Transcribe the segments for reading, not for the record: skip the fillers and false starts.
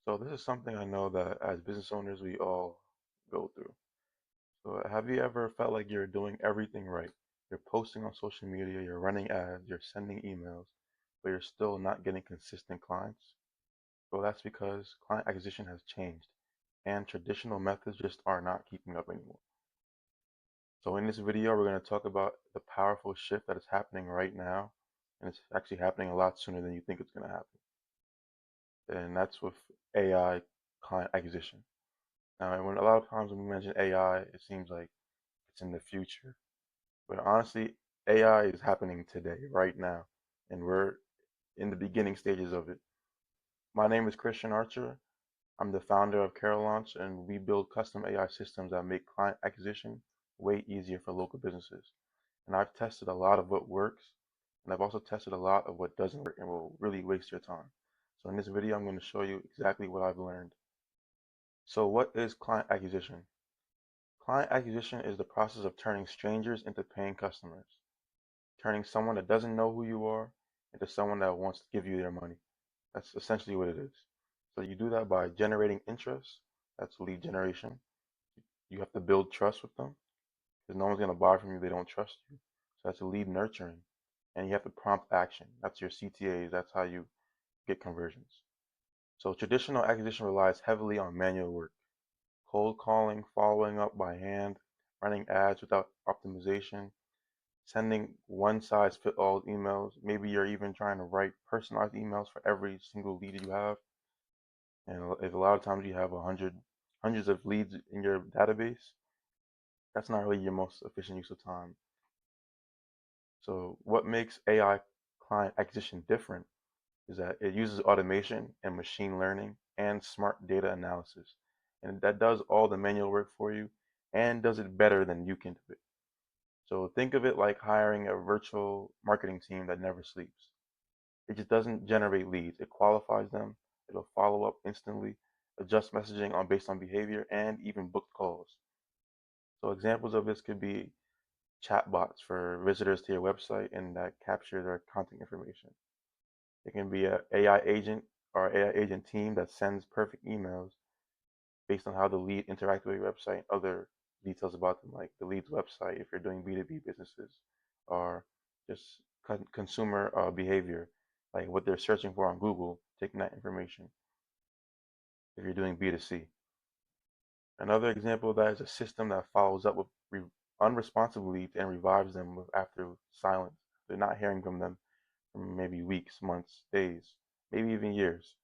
So this is something I know that as business owners we all go through. So have you ever felt like you're doing everything right? You're posting on social media, you're running ads, you're sending emails, but you're still not getting consistent clients? Well, that's because client acquisition has changed and traditional methods just are not keeping up anymore. So in this video, we're going to talk about the powerful shift that is happening right now, and it's actually happening a lot sooner than you think it's going to happen. And that's with AI client acquisition. Now, when a lot of times when we mention AI, it seems like it's in the future. But honestly, AI is happening today, right now, and we're in the beginning stages of it. My name is Christian Archer. I'm the founder of Carolaunch, and we build custom AI systems that make client acquisition way easier for local businesses. And I've tested a lot of what works, and I've also tested a lot of what doesn't work and will really waste your time. So in this video, I'm going to show you exactly what I've learned. So what is client acquisition? Client acquisition is the process of turning strangers into paying customers, turning someone that doesn't know who you are into someone that wants to give you their money. That's essentially what it is. So you do that by generating interest. That's lead generation. You have to build trust with them because no one's going to buy from you if they don't trust you. So that's lead nurturing. And you have to prompt action. That's your CTAs. That's how you get conversions. So traditional acquisition relies heavily on manual work. Cold calling, following up by hand, running ads without optimization, sending one size fit all emails. Maybe you're even trying to write personalized emails for every single lead you have. And if a lot of times you have hundreds of leads in your database, that's not really your most efficient use of time. So what makes AI client acquisition different is that it uses automation and machine learning and smart data analysis. And that does all the manual work for you and does it better than you can do it. So think of it like hiring a virtual marketing team that never sleeps. It just doesn't generate leads. It qualifies them. It'll follow up instantly, adjust messaging on based on behavior, and even book calls. So examples of this could be chatbots for visitors to your website and that capture their contact information. It can be an AI agent or AI agent team that sends perfect emails based on how the lead interacted with your website, other details about them, like the lead's website, if you're doing B2B businesses, or just consumer behavior, like what they're searching for on Google, taking that information if you're doing B2C. Another example of that is a system that follows up with unresponsive leads and revives them after silence. They're not hearing from them for maybe weeks, months, days, maybe even years.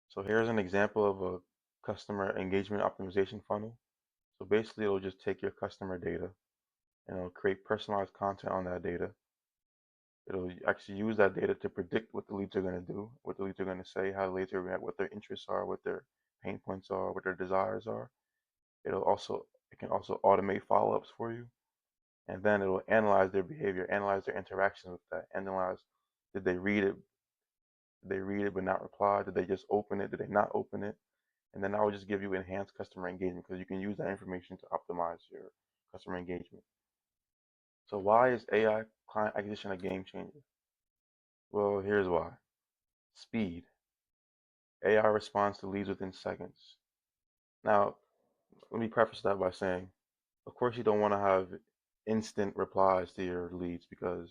So here's an example of a customer engagement optimization funnel. So basically, it'll just take your customer data and it'll create personalized content on that data. It'll actually use that data to predict what the leads are going to do, what the leads are going to say, how the leads are react, what their interests are, what their pain points are, what their desires are. It can also automate follow-ups for you, and then it'll analyze their behavior, analyze their interactions with that, analyze did they read it, did they read it but not reply, did they just open it, did they not open it, and then I will just give you enhanced customer engagement because you can use that information to optimize your customer engagement. So why is AI client acquisition a game changer? Well, here's why. Speed. AI responds to leads within seconds. Now, let me preface that by saying, of course, you don't want to have instant replies to your leads because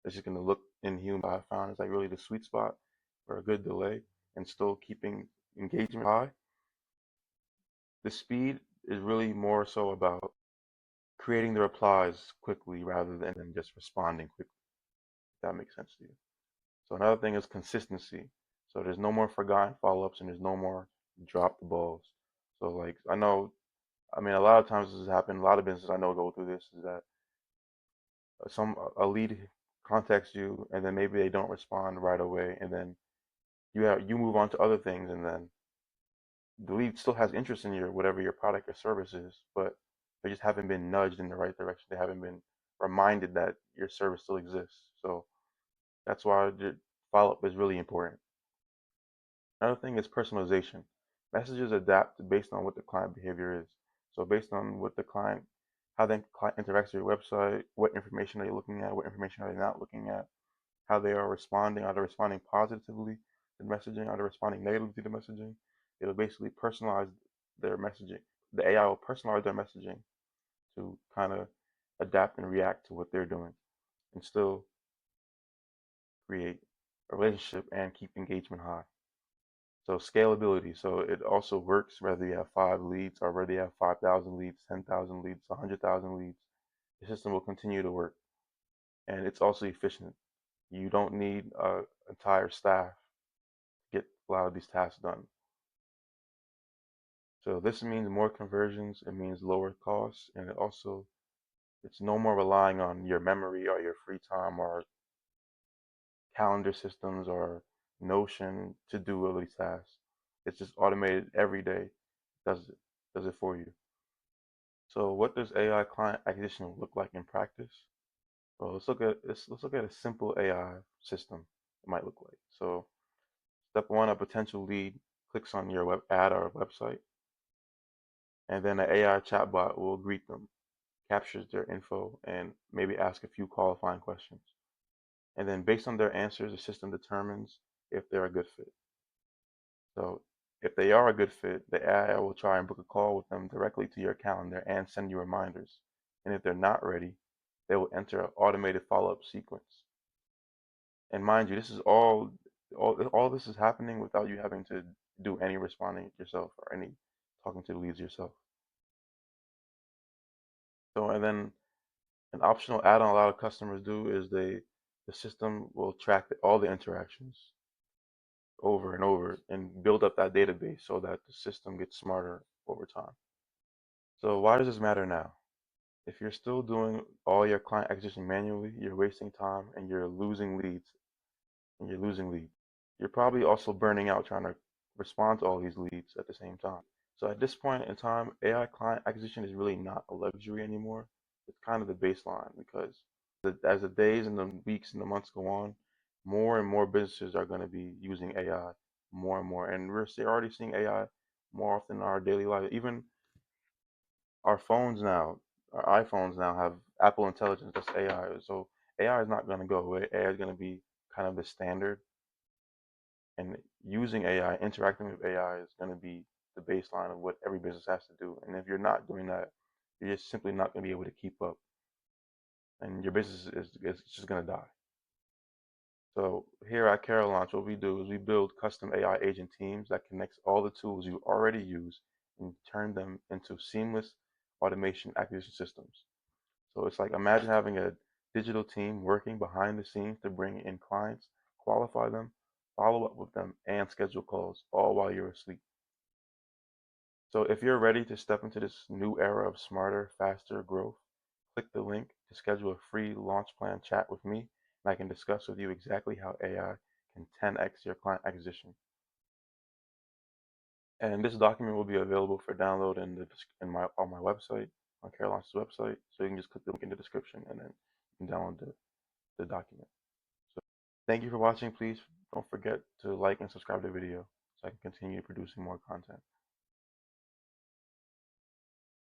it's just going to look inhuman. I found is like really the sweet spot for a good delay and still keeping engagement high. The speed is really more so about creating the replies quickly rather than just responding quickly. If that makes sense to you. So another thing is consistency. So there's no more forgotten follow-ups and there's no more dropped balls. So like I mean, a lot of times this has happened. A lot of businesses I know go through this is that some a lead contacts you and then maybe they don't respond right away, and then you move on to other things, and then the lead still has interest in your whatever your product or service is, but they just haven't been nudged in the right direction. They haven't been reminded that your service still exists. So that's why the follow-up is really important. Another thing is personalization. Messages adapt based on what the client behavior is. So based on what the client, how the client interacts with your website, what information are you looking at, what information are they not looking at, how they are responding. Are they responding positively? the messaging, either responding negatively to the messaging, it'll basically personalize their messaging. The AI will personalize their messaging to kind of adapt and react to what they're doing and still create a relationship and keep engagement high. So scalability. So it also works whether you have 5 leads or whether you have 5,000 leads, 10,000 leads, 100,000 leads. The system will continue to work, and it's also efficient. You don't need an entire staff to get a lot of these tasks done. So this means more conversions. It means lower costs, and it's no more relying on your memory or your free time or calendar systems or Notion to do all these tasks. It's just automated every day. Does it for you. So what does AI client acquisition look like in practice? Well, let's look at a simple AI system. It might look like. So step one, a potential lead clicks on your web ad or website, and then an AI chatbot will greet them, captures their info, and maybe ask a few qualifying questions. And then based on their answers, the system determines if they're a good fit. So if they are a good fit, the AI will try and book a call with them directly to your calendar and send you reminders. And if they're not ready, they will enter an automated follow-up sequence. And mind you, this is all this is happening without you having to do any responding yourself or any talking to the leads yourself. So and then an optional add-on a lot of customers do is the system will track all the interactions over and over and build up that database so that the system gets smarter over time. So why does this matter now? If you're still doing all your client acquisition manually, you're wasting time and you're losing leads and you're losing leads. You're probably also burning out trying to respond to all these leads at the same time. So at this point in time, AI client acquisition is really not a luxury anymore. It's kind of the baseline because as the days and the weeks and the months go on, more and more businesses are going to be using AI more and more. And we're already seeing AI more often in our daily life. Even our phones now, our iPhones now have Apple Intelligence, that's AI. So AI is not going to go away. AI is going to be kind of the standard, and using AI, interacting with AI is going to be the baseline of what every business has to do. And if you're not doing that, you're just simply not going to be able to keep up, and your business is just going to die. So here at Carolaunch, what we do is we build custom AI agent teams that connects all the tools you already use and turn them into seamless automation acquisition systems. So it's like imagine having a digital team working behind the scenes to bring in clients, qualify them, follow up with them, and schedule calls, all while you're asleep. So if you're ready to step into this new era of smarter, faster growth, click the link to schedule a free launch plan chat with me, and I can discuss with you exactly how AI can 10x your client acquisition. And this document will be available for download on my website, on Carolaunch's website. So you can just click the link in the description and then you can download the document. So thank you for watching. Please don't forget to like and subscribe to the video so I can continue producing more content.